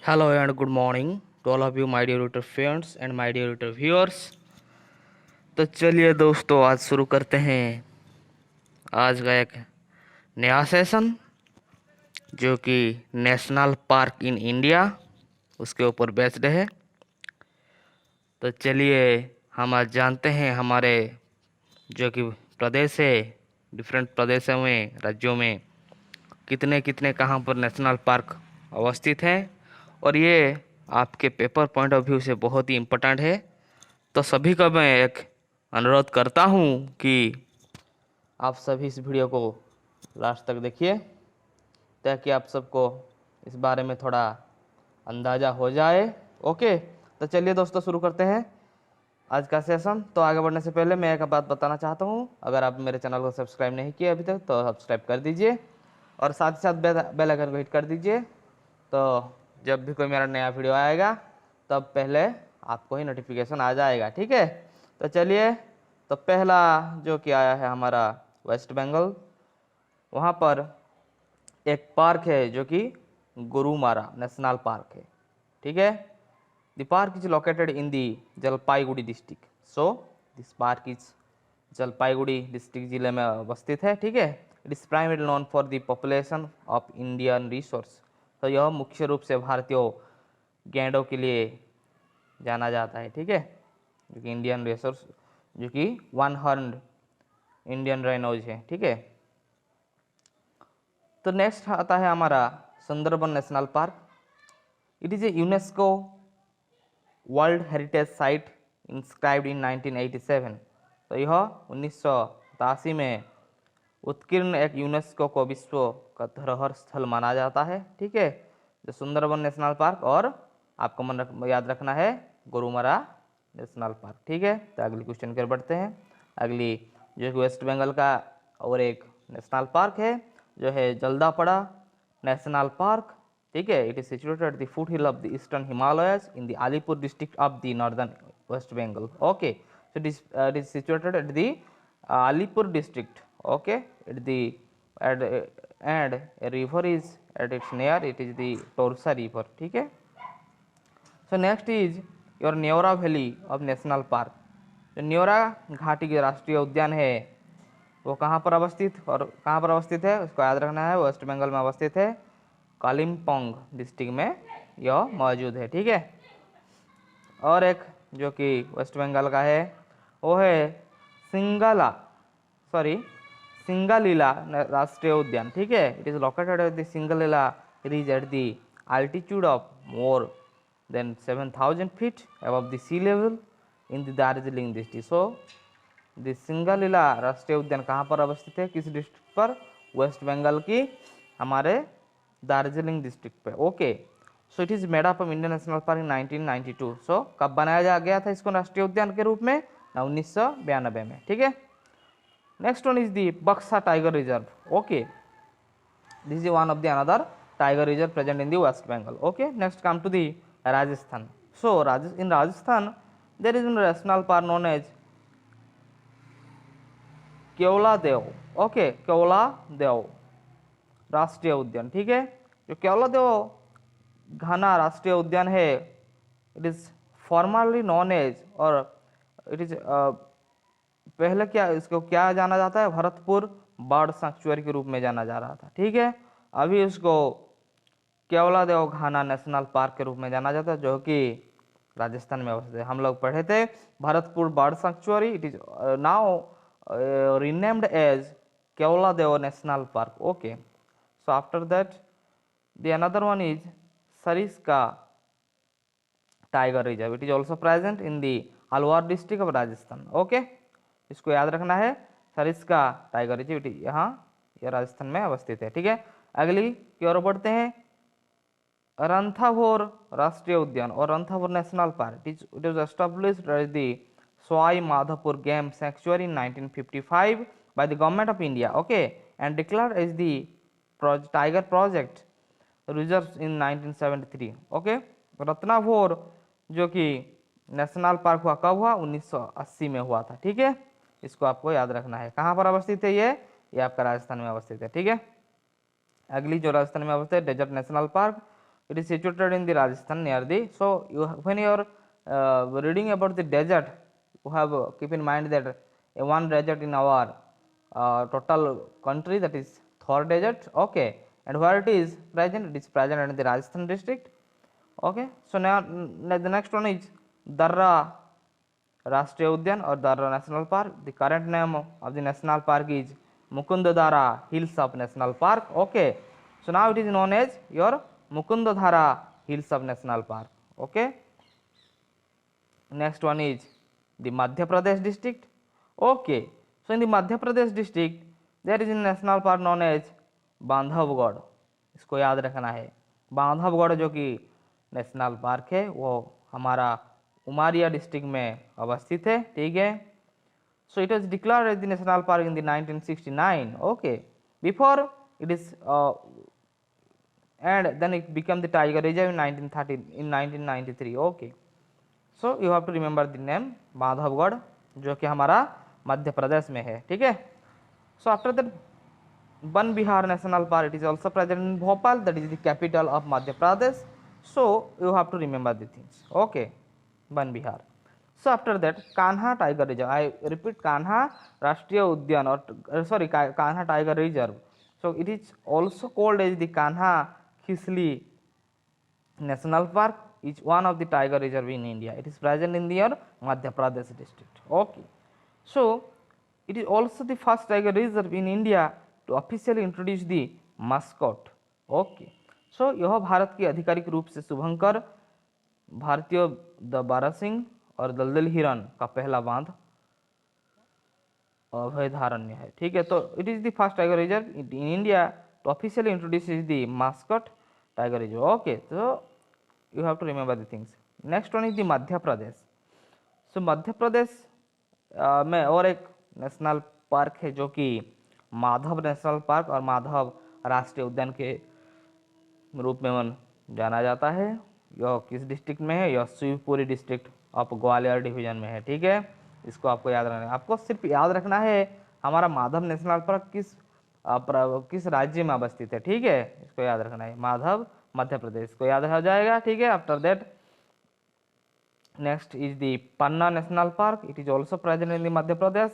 Hello and good morning to all of you, my dear YouTube friends and my dear YouTube viewers। तो चलिए दोस्तों, आज शुरू करते हैं आज का एक नया सेशन जो कि नेशनल पार्क इन इंडिया उसके ऊपर बेस्ड है। तो चलिए हम आज जानते हैं हमारे जो कि प्रदेश है, डिफरेंट प्रदेशों में, राज्यों में कितने कितने कहाँ पर नेशनल पार्क अवस्थित हैं, और ये आपके पेपर पॉइंट ऑफ व्यू से बहुत ही इम्पोर्टेंट है। तो सभी का मैं एक अनुरोध करता हूँ कि आप सभी इस वीडियो को लास्ट तक देखिए ताकि आप सबको इस बारे में थोड़ा अंदाज़ा हो जाए। ओके, तो चलिए दोस्तों शुरू करते हैं आज का सेशन। तो आगे बढ़ने से पहले मैं एक बात बताना चाहता हूँ, अगर आप मेरे चैनल को सब्सक्राइब नहीं किए अभी तक तो सब्सक्राइब कर दीजिए और साथ ही साथ बेल आइकन को हिट कर दीजिए। तो जब भी कोई मेरा नया वीडियो आएगा तब पहले आपको ही नोटिफिकेशन आ जाएगा, ठीक है। तो चलिए, तो पहला जो कि आया है हमारा वेस्ट बंगाल, वहाँ पर एक पार्क है जो कि गोरुमारा नेशनल पार्क है, ठीक है। The park is located in the Jalpaiguri district. So this park is Jalpaiguri district जिले में अवस्थित है, ठीक है। It is primary known for the population of Indian resource. तो यह मुख्य रूप से भारतीय गैंडों के लिए जाना जाता है, ठीक है, जो कि इंडियन रिसोर्स, जो कि वन हॉर्न्ड इंडियन राइनोज है, ठीक है। तो नेक्स्ट आता है हमारा Sundarban national park. It is A UNESCO world heritage site inscribed in 1987। तो यह 1987 में उत्कीर्ण एक यूनेस्को को विश्व का धरोहर स्थल माना जाता है, ठीक है, जो सुंदरबन नेशनल पार्क। और आपको याद रखना है गोरुमारा नेशनल पार्क, ठीक है। तो अगली क्वेश्चन की ओर बढ़ते हैं। अगली जो कि वेस्ट बंगाल का और एक नेशनल पार्क है जो है जल्दापड़ा नेशनल पार्क, ठीक है। It is situated at the foot hill of the eastern Himalayas in the Alipur district of the northern West Bengal. Okay, so it is situated at the Alipur district, okay, at the and a river is at its near, it is the Torsa river, ठीक है। So next is your Neora valley of national park. जो न्योरा घाटी के राष्ट्रीय उद्यान है वो कहाँ पर अवस्थित है उसको याद रखना है। वेस्ट बंगाल में अवस्थित है, कालिम्पोंग डिस्ट्रिक्ट में यह मौजूद है, ठीक है। और एक जो कि वेस्ट बंगाल का है वो है सिंगालीला राष्ट्रीय उद्यान, ठीक है। It is located at the Singalila ridge at the altitude of more than 7,000 feet above the sea level in the Darjeeling district. So the Singalila राष्ट्रीय उद्यान कहाँ पर अवस्थित है, किस डिस्ट्रिक्ट पर? वेस्ट बंगाल की हमारे दार्जिलिंग डिस्ट्रिक्ट पे। Okay, so it is made up of Indian national park इन 1992। सो कब बनाया गया था इसको राष्ट्रीय उद्यान के रूप में? 1992 में, ठीक है। Next one is the Buxa Tiger Reserve. Okay, this is one of the another tiger reserve present in the West Bengal. Okay, next come to the Rajasthan. So in Rajasthan there is a national park known as Kewla Dev. Okay, केवला देव राष्ट्रीय उद्यान, ठीक है। जो केवला देव घना राष्ट्रीय उद्यान है, it is formally known as, और इट इज पहले क्या इसको क्या जाना जाता है? भरतपुर बर्ड सैंक्चुअरी के रूप में जाना जा रहा था, ठीक है। अभी उसको केवलादेव घाना नेशनल पार्क के रूप में जाना जाता है जो कि राजस्थान में अवस्थित है। हम लोग पढ़े थे Bharatpur bird sanctuary, it is now renamed as Keoladeo national park. Okay, so after that the another one is Sariska Tiger Reserve. It is also present in the Alwar district of Rajasthan. Okay, इसको याद रखना है, सरिस्का टाइगर रिजर्व यहाँ यह राजस्थान में अवस्थित है, ठीक है। अगली की ओर बढ़ते हैं, रणथाभौर राष्ट्रीय उद्यान और Ranthambore national park. It was established as the Sawai Madhopur game sanctuary in 1955 by the government of India, okay, and declared as the tiger project reserve in 1973। okay, रत्नाभौर जो कि नेशनल पार्क हुआ कब हुआ? 1980 में हुआ था, ठीक है। इसको आपको याद रखना है। कहाँ पर अवस्थित है ये आपका राजस्थान में अवस्थित है, ठीक है। अगली जो राजस्थान में अवस्थित है desert national park. It is situated in the Rajasthan near the. So when you are reading about the desert, you have keep in mind that one desert in our total country, that is Thor desert. Okay, and where it is present? It is present in the Rajasthan district. Okay, so now the next one is Darra Rashtriya Udyan or Darra National Park. The current name of the national park is Mukundadhara Hills of National Park. Okay, so now it is known as your Mukundadhara Hills of National Park. Okay, next one is the Madhya Pradesh district. Okay, so in the Madhya Pradesh district there is a national park known as Bandhavgarh. इसको याद रखना है. बांधवगढ़ जो कि national park है वो हमारा Umaria district में अवस्थित है. ठीक है. So it was declared as the national park in the 1969. Okay, before it is and then it became the tiger reserve in 1993. Okay, so you have to remember the name Bandhavgarh जो कि हमारा मध्य प्रदेश में है. ठीक है. So after that Ban Bihar National Park, it is also present in Bhopal, that is the capital of Madhya Pradesh. So you have to remember the things. Okay, Ban Bihar. So after that Kanha Tiger Reserve, I repeat, Kanha Rashtriya Udyan or sorry Kanha Tiger Reserve. So it is also called as the Kanha Khisli National Park, is one of the tiger reserve in India. It is present in the Madhya Pradesh district. Okay, so it is also the first tiger reserve in India to officially introduce the mascot. Okay, so यह भारत की आधिकारिक रूप से शुभंकर भारतीय the बारासिंह और दलदल हिरन का पहला बांध अभयारण्य है. ठीक है. तो it is the first tiger reserve in India to officially introduce the mascot tiger reserve. Okay, तो you have to remember the things. Next one is the Madhya Pradesh. So Madhya Pradesh में और एक नेशनल पार्क है जो कि माधव नेशनल पार्क और माधव राष्ट्रीय उद्यान के रूप में जाना जाता है. यह किस डिस्ट्रिक्ट में है? यह Shivpuri district of Gwalior division में है. ठीक है. इसको आपको याद रखना है. आपको सिर्फ याद रखना है हमारा माधव नेशनल पार्क किस राज्य में अवस्थित है. ठीक है, इसको याद रखना है. माधव मध्य प्रदेश को याद हो जाएगा. ठीक है. After that next is the Panna national park. It is also present in the Madhya Pradesh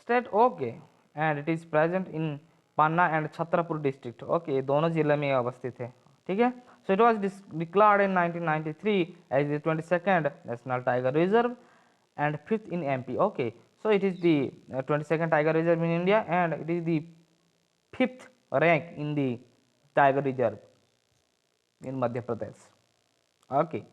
state. Okay, and it is present in Panna and Chhatarpur district. Okay, दोनों जिले में अवस्थित है. ठीक है. So it was declared in 1993 as the 22nd national tiger reserve and 5th in MP. Okay, so it is the 22nd tiger reserve in India and it is the 5th rank in the tiger reserve in Madhya Pradesh. Okay,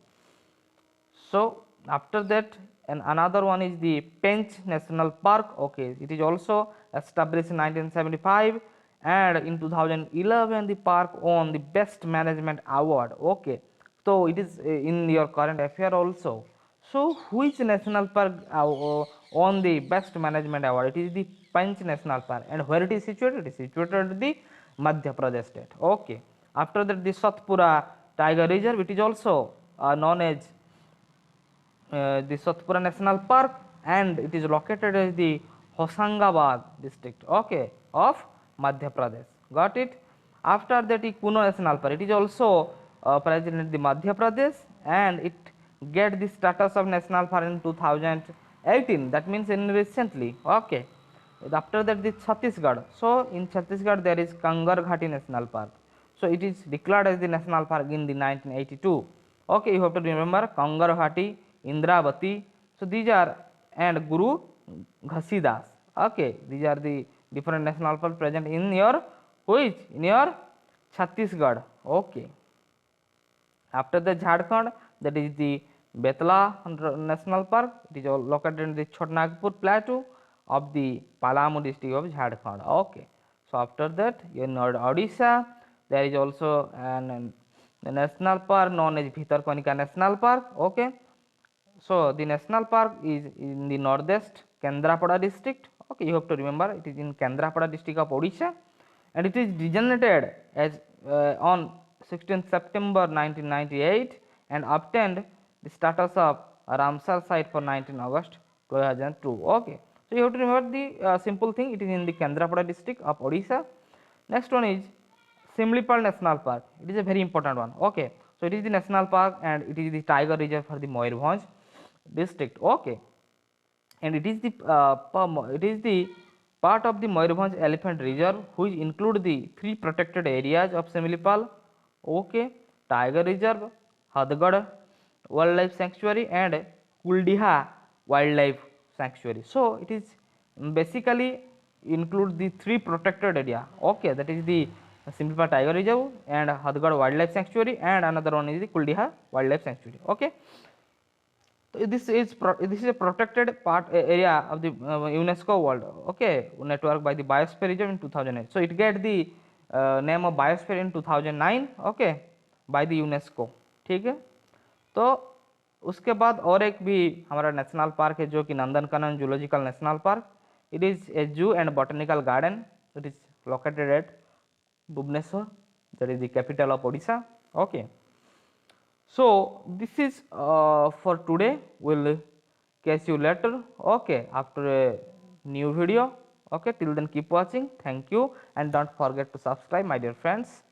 so after that and another one is the Pench National Park. Okay, it is also established in 1975 and in 2011 the park won the best management award. Okay, so it is in your current affair also. So which national park won the best management award? It is the Panch National Park. And where it is situated? It is situated in the Madhya Pradesh state. Okay, after that the Satpura Tiger Reserve, it is also known as the Satpura National Park and it is located as the Hosangabad district, okay, of Madhya Pradesh. Got it? After that Kuno National Park, it is also present in the Madhya Pradesh and it get the status of national park in 2018, that means in recently. Okay, after that the Chhattisgarh. So in Chhattisgarh there is Kangar Ghati National Park. So it is declared as the national park in the 1982. Okay, you have to remember Kangar Ghati, Indravati. So these are and Guru Ghasidas. Okay, these are the different national parks present in your which in your Chhattisgarh. Okay, after the Jharkhand, that is the Betla National Park. It is located in the Chotnagpur plateau of the Palamu district of Jharkhand. Okay, so after that in Odisha there is also the national park known as Bhitarkanika National Park. Okay, so the national park is in the northeast Kendrapada district. Okay, you have to remember it is in Kendrapada district of Odisha and it is designated as on 16th September 1998 and obtained the status of Ramsar site for 19 August 2002. Okay, so you have to remember the simple thing, it is in the Kendrapada district of Odisha. Next one is Simlipal National Park. It is a very important one. Okay, so it is the national park and it is the tiger reserve for the Mayurbhanj district. Okay, and it is the part of the Mayurbhanj Elephant Reserve, which include the three protected areas of Simlipal. Okay, Tiger Reserve, Hadgad Wildlife Sanctuary, and Kuldiha Wildlife Sanctuary. So it is basically include the three protected area. Okay, that is the Simlipal Tiger Reserve and Hadgad Wildlife Sanctuary, and another one is the Kuldiha Wildlife Sanctuary. Okay. This is a protected part area of the UNESCO World Network by the Biosphere Reserve in 2008. So it get the name of Biosphere in 2009 by the UNESCO. ठीक है, तो उसके बाद और एक भी हमारा national park है जो कि Nandankanan zoological national park. It is a zoo and botanical garden. It is located at Bhubaneswar, that is the capital of Odisha. Okay. So this is for today. We'll catch you later. Okay, after a new video. Okay, till then keep watching. Thank you, and don't forget to subscribe, my dear friends.